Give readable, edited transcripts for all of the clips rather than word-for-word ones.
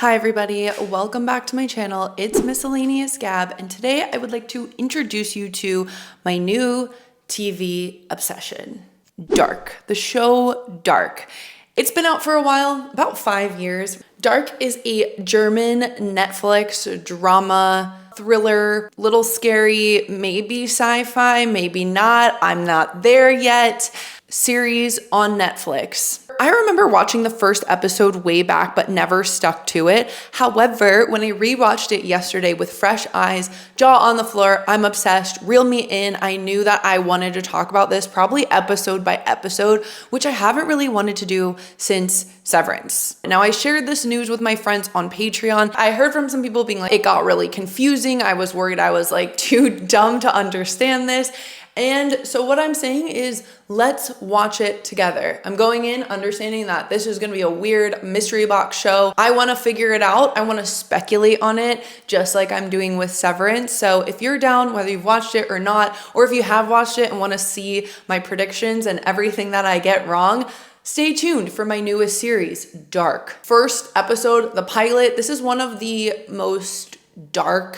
Hi everybody, welcome back to my channel. It's Miscellaneous Gab, and today I would like to introduce you to my new TV obsession, Dark. The show Dark. It's been out for a while, about 5 years. Dark is a German Netflix drama, thriller, little scary, maybe sci-fi, maybe not, I'm not there yet, series on Netflix. I remember watching the first episode way back, but never stuck to it. However, when I rewatched it yesterday with fresh eyes, jaw on the floor, I'm obsessed, reel me in. I knew that I wanted to talk about this probably episode by episode, which I haven't really wanted to do since Severance. Now, I shared this news with my friends on Patreon. I heard from some people being like, it got really confusing. I was worried I was like too dumb to understand this. And so what I'm saying is, let's watch it together. I'm going in understanding that this is gonna be a weird mystery box show. I wanna figure it out. I wanna speculate on it, just like I'm doing with Severance. So if you're down, whether you've watched it or not, or if you have watched it and wanna see my predictions and everything that I get wrong, stay tuned for my newest series, Dark. First episode, the pilot. This is one of the most dark,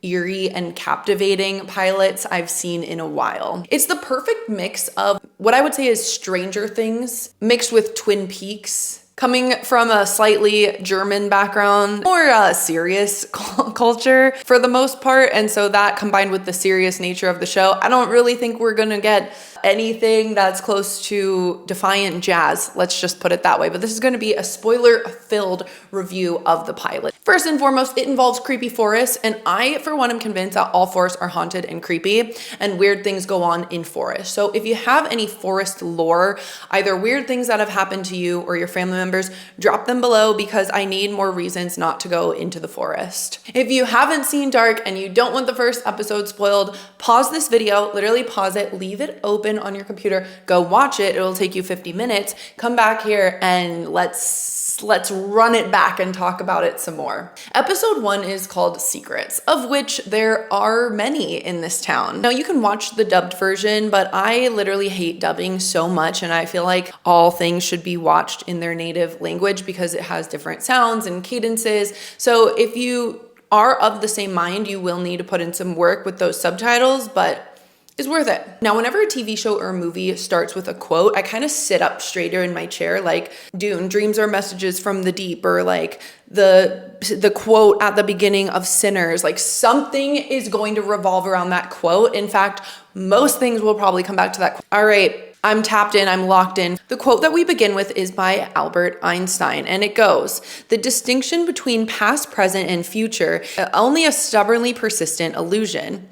eerie, and captivating pilots I've seen in a while. It's the perfect mix of what I would say is Stranger Things mixed with Twin Peaks. Coming from a slightly German background, more serious culture for the most part. And so that combined with the serious nature of the show, I don't really think we're gonna get anything that's close to Defiant Jazz. Let's just put it that way. But this is gonna be a spoiler-filled review of the pilot. First and foremost, it involves creepy forests. And I, for one, am convinced that all forests are haunted and creepy and weird things go on in forests. So if you have any forest lore, either weird things that have happened to you or your family members, drop them below because I need more reasons not to go into the forest. If you haven't seen Dark and you don't want the first episode spoiled, pause this video, literally pause it, leave it open on your computer, go watch it. It'll take you 50 minutes. Come back here and let's run it back and talk about it some more. Episode 1 is called Secrets, of which there are many in this town. Now you can watch the dubbed version, but I literally hate dubbing so much, and I feel like all things should be watched in their native language because it has different sounds and cadences. So if you are of the same mind, you will need to put in some work with those subtitles, but is worth it. Now, whenever a TV show or a movie starts with a quote, I kind of sit up straighter in my chair, like Dune, dreams are messages from the deep, or like the quote at the beginning of Sinners. Like something is going to revolve around that quote. In fact, most things will probably come back to that quote. All right, I'm tapped in, I'm locked in. The quote that we begin with is by Albert Einstein, and it goes, "The distinction between past, present, and future, only a stubbornly persistent illusion.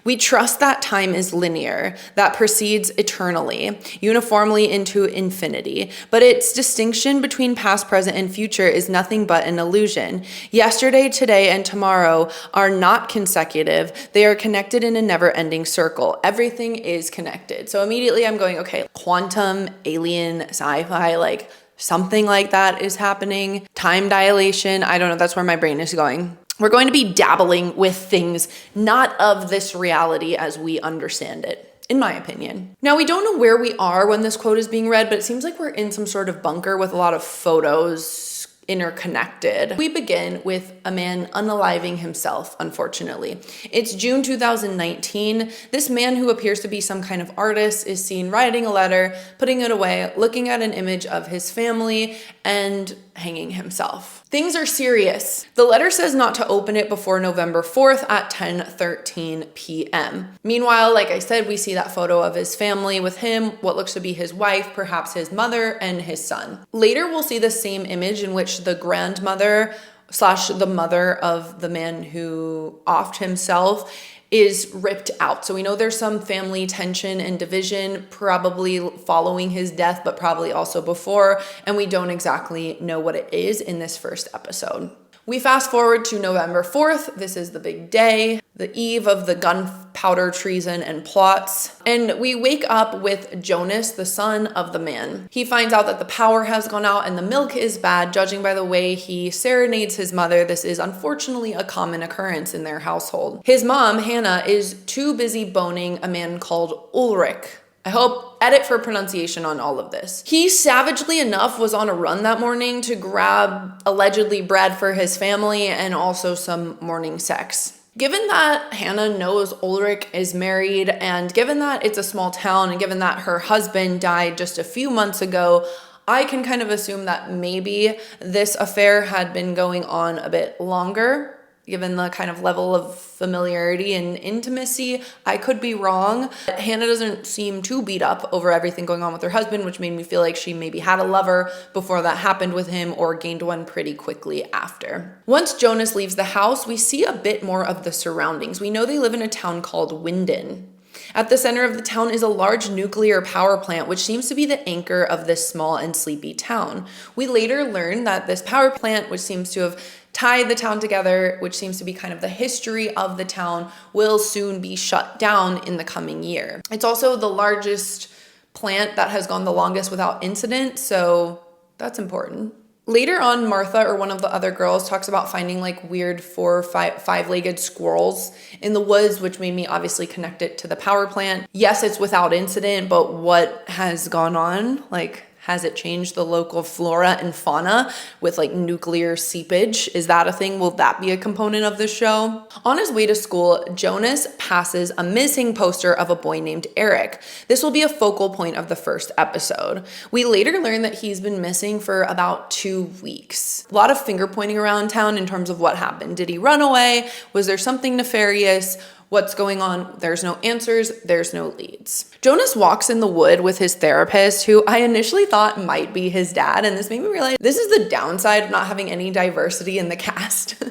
We trust that time is linear, that proceeds eternally, uniformly into infinity. But its distinction between past, present, and future is nothing but an illusion. Yesterday, today, and tomorrow are not consecutive. They are connected in a never-ending circle. Everything is connected." So immediately I'm going, okay, quantum, alien, sci-fi, like something like that is happening. Time dilation, I don't know, that's where my brain is going. We're going to be dabbling with things not of this reality as we understand it, in my opinion. Now, we don't know where we are when this quote is being read, but it seems like we're in some sort of bunker with a lot of photos interconnected. We begin with a man unaliving himself, unfortunately. It's June 2019. This man, who appears to be some kind of artist, is seen writing a letter, putting it away, looking at an image of his family, and hanging himself. Things are serious. The letter says not to open it before November 4th at 10:13 p.m. Meanwhile, like I said, we see that photo of his family with him, what looks to be his wife, perhaps his mother, and his son. Later, we'll see the same image in which the grandmother / the mother of the man who offed himself is ripped out. So we know there's some family tension and division, probably following his death, but probably also before, and we don't exactly know what it is in this first episode. We fast forward to November 4th. This is the big day, the eve of the gunpowder treason and plots. And we wake up with Jonas, the son of the man. He finds out that the power has gone out and the milk is bad, judging by the way he serenades his mother. This is unfortunately a common occurrence in their household. His mom, Hannah, is too busy boning a man called Ulrich. I hope, edit for pronunciation on all of this. He savagely enough was on a run that morning to grab allegedly bread for his family and also some morning sex. Given that Hannah knows Ulrich is married, and given that it's a small town, and given that her husband died just a few months ago, I can kind of assume that maybe this affair had been going on a bit longer. Given the kind of level of familiarity and intimacy, I could be wrong. Hannah doesn't seem too beat up over everything going on with her husband, which made me feel like she maybe had a lover before that happened with him or gained one pretty quickly after. Once Jonas leaves the house, we see a bit more of the surroundings. We know they live in a town called Winden. At the center of the town is a large nuclear power plant, which seems to be the anchor of this small and sleepy town. We later learn that this power plant, which seems to have tied the town together, which seems to be kind of the history of the town, will soon be shut down in the coming year. It's also the largest plant that has gone the longest without incident, so that's important. Later on, Martha, or one of the other girls, talks about finding like weird five-legged squirrels in the woods, which made me obviously connect it to the power plant. Yes, it's without incident, but what has gone on? Like, has it changed the local flora and fauna with like nuclear seepage? Is that a thing? Will that be a component of the show? On his way to school, Jonas passes a missing poster of a boy named Eric. This will be a focal point of the first episode. We later learn that he's been missing for about 2 weeks. A lot of finger pointing around town in terms of what happened. Did he run away? Was there something nefarious? What's going on? There's no answers. There's no leads. Jonas walks in the wood with his therapist, who I initially thought might be his dad. And this made me realize this is the downside of not having any diversity in the cast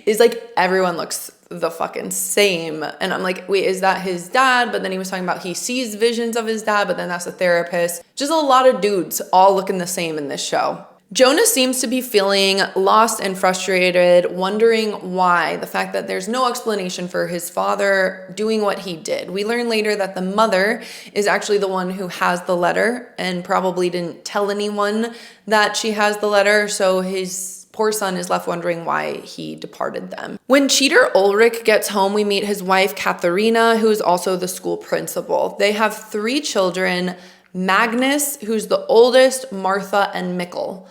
is like everyone looks the fucking same. And I'm like, wait, is that his dad? But then he was talking about he sees visions of his dad, but then that's a therapist. Just a lot of dudes all looking the same in this show. Jonas seems to be feeling lost and frustrated, wondering why, the fact that there's no explanation for his father doing what he did. We learn later that the mother is actually the one who has the letter and probably didn't tell anyone that she has the letter, so his poor son is left wondering why he departed them. When cheater Ulrich gets home, we meet his wife, Katharina, who is also the school principal. They have 3 children, Magnus, who's the oldest, Martha, and Mikkel.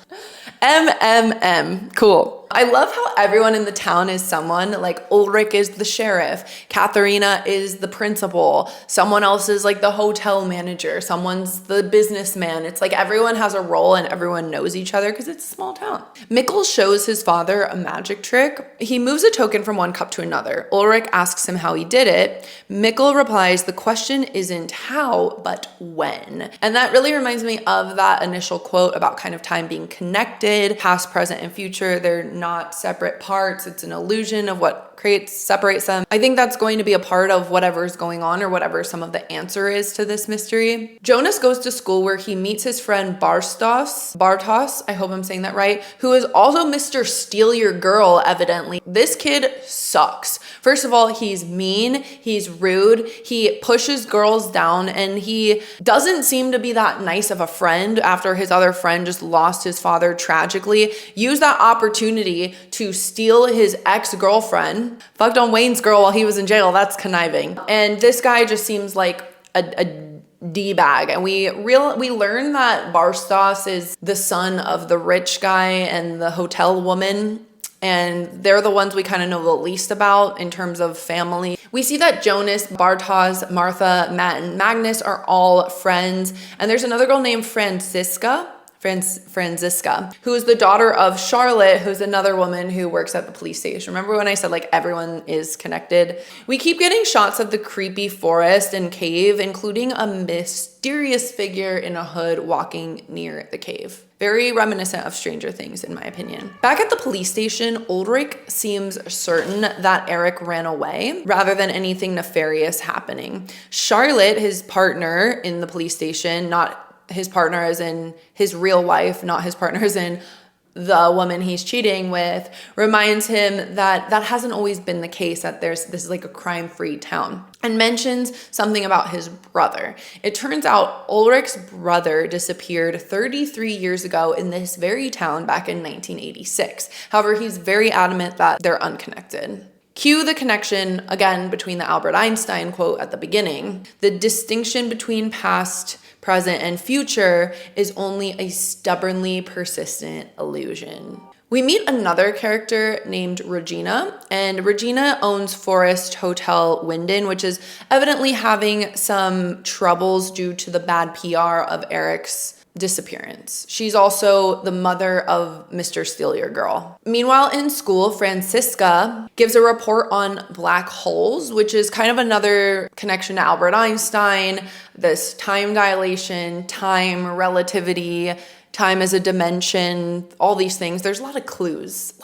Cool. I love how everyone in the town is someone. Like Ulrich is the sheriff, Katharina is the principal, someone else is like the hotel manager, someone's the businessman. It's like everyone has a role and everyone knows each other because it's a small town. Mikkel shows his father a magic trick. He moves a token from one cup to another. Ulrich asks him how he did it. Mikkel replies, the question isn't how, but when. And that really reminds me of that initial quote about kind of time being connected, past, present, and future. They're not separate parts. It's an illusion of what separates them. I think that's going to be a part of whatever's going on or whatever some of the answer is to this mystery. Jonas goes to school where he meets his friend Bartos, I hope I'm saying that right, who is also Mr. Steal Your Girl, evidently. This kid sucks. First of all, he's mean, he's rude, he pushes girls down, and he doesn't seem to be that nice of a friend after his other friend just lost his father tragically. Use that opportunity to steal his ex-girlfriend. Fucked on Wayne's girl while he was in jail. That's conniving. And this guy just seems like a D-bag. And we learn that Barstos is the son of the rich guy and the hotel woman. And they're the ones we kind of know the least about in terms of family. We see that Jonas, Bartos, Martha, Matt, and Magnus are all friends. And there's another girl named Franziska, who is the daughter of Charlotte, who's another woman who works at the police station. Remember when I said like everyone is connected? We keep getting shots of the creepy forest and cave, including a mysterious figure in a hood walking near the cave. Very reminiscent of Stranger Things, in my opinion. Back at the police station, Ulrich seems certain that Eric ran away rather than anything nefarious happening. Charlotte, his partner in the police station, not his partner as in his real wife, not his partner as in the woman he's cheating with, reminds him that that hasn't always been the case, that this is like a crime-free town, and mentions something about his brother. It turns out Ulrich's brother disappeared 33 years ago in this very town back in 1986. However, he's very adamant that they're unconnected. Cue the connection again between the Albert Einstein quote at the beginning. The distinction between past, present, and future is only a stubbornly persistent illusion. We meet another character named Regina, and Regina owns Forest Hotel Winden, which is evidently having some troubles due to the bad PR of Eric's disappearance. She's also the mother of Mr. Steal Your Girl. Meanwhile, in school, Francisca gives a report on black holes, which is kind of another connection to Albert Einstein, this time dilation, time relativity, time as a dimension, all these things. There's a lot of clues.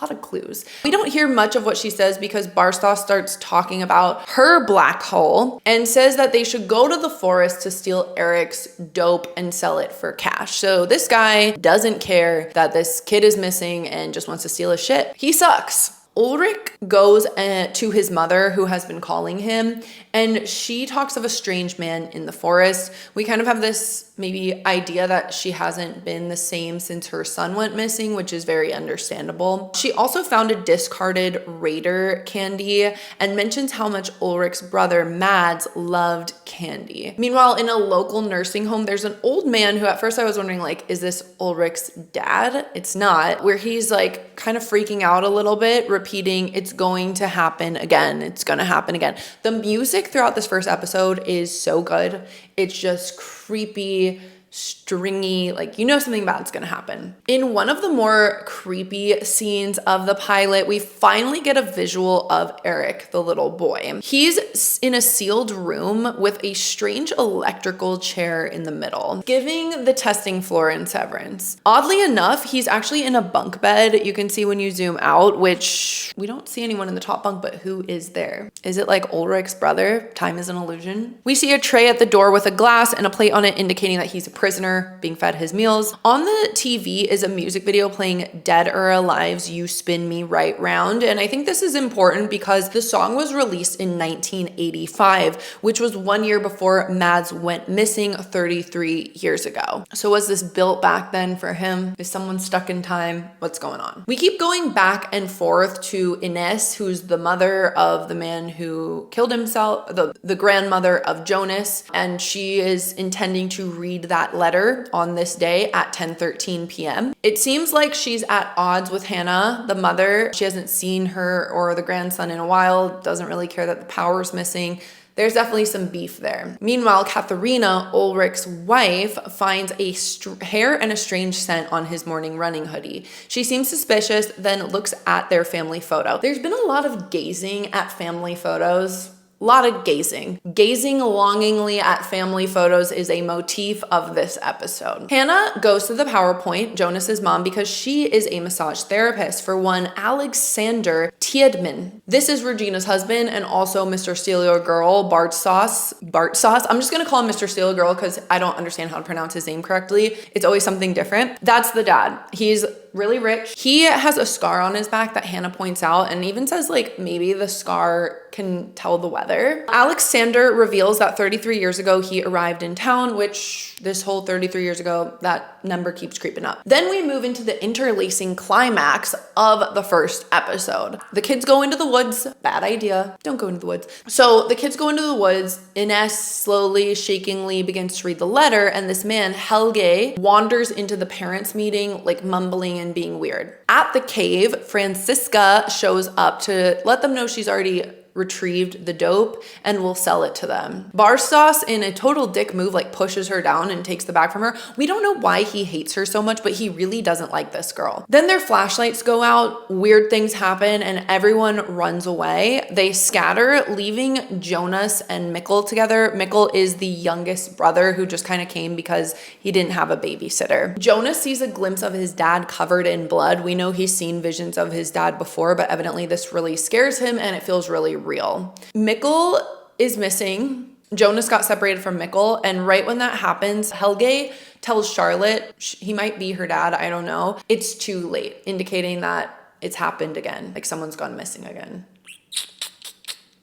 We don't hear much of what she says because Barstow starts talking about her black hole and says that they should go to the forest to steal Eric's dope and sell it for cash. So this guy doesn't care that this kid is missing and just wants to steal his shit. He sucks. Ulrich goes to his mother, who has been calling him, and she talks of a strange man in the forest. We kind of have this maybe idea that she hasn't been the same since her son went missing, which is very understandable. She also found a discarded Raider candy and mentions how much Ulrich's brother Mads loved candy. Meanwhile, in a local nursing home, there's an old man who at first I was wondering, like, is this Ulrich's dad? It's not, where he's like kind of freaking out a little bit, repeating, it's going to happen again. It's going to happen again. The music throughout this first episode is so good. It's just creepy, stringy, like, you know something bad's gonna happen. In one of the more creepy scenes of the pilot, we finally get a visual of Eric, the little boy. He's in a sealed room with a strange electrical chair in the middle, giving the testing floor in Severance. Oddly enough, he's actually in a bunk bed. You can see when you zoom out, which we don't see anyone in the top bunk, but who is there? Is it like Ulrich's brother? Time is an illusion. We see a tray at the door with a glass and a plate on it indicating that he's a prisoner being fed his meals. On the TV is a music video playing Dead or Alive's You Spin Me Right Round. And I think this is important because the song was released in 1985, which was 1 year before Mads went missing 33 years ago. So was this built back then for him? Is someone stuck in time? What's going on? We keep going back and forth to Ines, who's the mother of the man who killed himself, the grandmother of Jonas, and she is intending to read that letter on this day at 10:13 p.m. It seems like she's at odds with Hannah, the mother. She hasn't seen her or the grandson in a while, doesn't really care that the power's missing. There's definitely some beef there. Meanwhile, Katharina, Ulrich's wife, finds a hair and a strange scent on his morning running hoodie. She seems suspicious, then looks at their family photo. There's been a lot of gazing at family photos. A lot of gazing. Gazing longingly at family photos is a motif of this episode. Hannah goes to the PowerPoint, Jonas's mom, because she is a massage therapist for one Alexander Tiedman. This is Regina's husband and also Mr. Steal Your Girl, Bart Sauce. I'm just gonna call him Mr. Steal Your Girl because I don't understand how to pronounce his name correctly. It's always something different. That's the dad. He's really rich. He has a scar on his back that Hannah points out and even says like maybe the scar can tell the weather. Alexander reveals that 33 years ago he arrived in town, which this whole 33 years ago, that number keeps creeping up. Then we move into the interlacing climax of the first episode. The kids go into the woods. Bad idea. Don't go into the woods. So the kids go into the woods. Ines slowly, shakingly begins to read the letter, and this man, Helge, wanders into the parents' meeting, like mumbling and being weird. At the cave, Francisca shows up to let them know she's already retrieved the dope and will sell it to them. Barstas, in a total dick move, like pushes her down and takes the bag from her. We don't know why he hates her so much, but he really doesn't like this girl. Then their flashlights go out, weird things happen, and everyone runs away. They scatter, leaving Jonas and Mikkel together. Mikkel is the youngest brother who just kind of came because he didn't have a babysitter. Jonas sees a glimpse of his dad covered in blood. We know he's seen visions of his dad before, but evidently this really scares him and it feels really real. Mikkel is missing. Jonas got separated from Mikkel, and right when that happens, Helge tells Charlotte he might be her dad, I don't know. It's too late, indicating that it's happened again, like someone's gone missing again.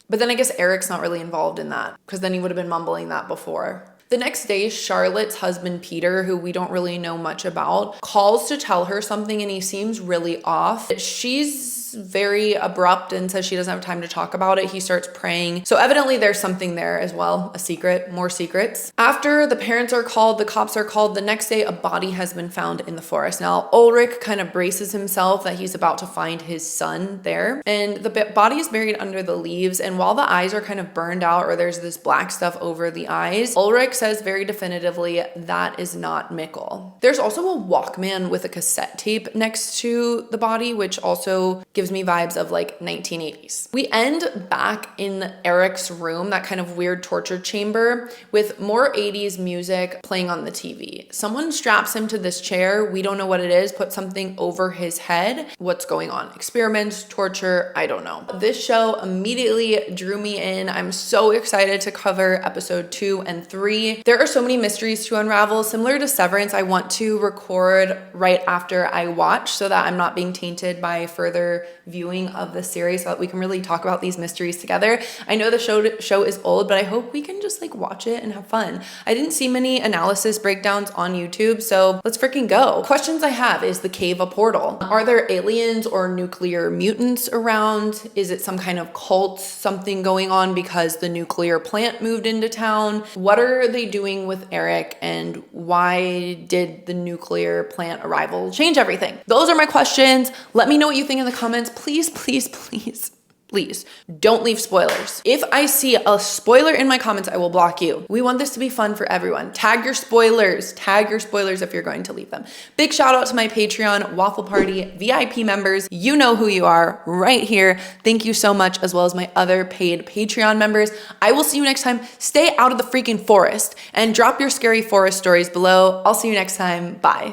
But then I guess Eric's not really involved in that, because then he would have been mumbling that before. The next day, Charlotte's husband, Peter, who we don't really know much about, calls to tell her something, and he seems really off. She's very abrupt and says she doesn't have time to talk about it. He starts praying. So evidently there's something there as well, a secret, more secrets. After the parents are called, the cops are called, the next day a body has been found in the forest. Now Ulrich kind of braces himself that he's about to find his son there. And the body is buried under the leaves. And while the eyes are kind of burned out or there's this black stuff over the eyes, Ulrich says very definitively that is not Mikkel. There's also a Walkman with a cassette tape next to the body, which also gives me vibes of like 1980s. We end back in Eric's room, that kind of weird torture chamber, with more 80s music playing on the TV. Someone straps him to this chair. We don't know what it is, put something over his head. What's going on? Experiments, torture, I don't know. This show immediately drew me in. I'm so excited to cover episode 2 and 3. There are so many mysteries to unravel. Similar to Severance, I want to record right after I watch so that I'm not being tainted by further viewing of the series so that we can really talk about these mysteries together. I know the show is old, but I hope we can just like watch it and have fun. I didn't see many analysis breakdowns on YouTube, so let's freaking go. Questions I have: is the cave a portal? Are there aliens or nuclear mutants around? Is it some kind of cult, something going on because the nuclear plant moved into town? What are they doing with Eric, and why did the nuclear plant arrival change everything? Those are my questions. Let me know what you think in the comments. Please, please, please, please don't leave spoilers. If I see a spoiler in my comments, I will block you. We want this to be fun for everyone. Tag your spoilers. Tag your spoilers if you're going to leave them. Big shout out to my Patreon Waffle Party VIP members. You know who you are right here. Thank you so much, as well as my other paid Patreon members. I will see you next time. Stay out of the freaking forest and drop your scary forest stories below. I'll see you next time. Bye.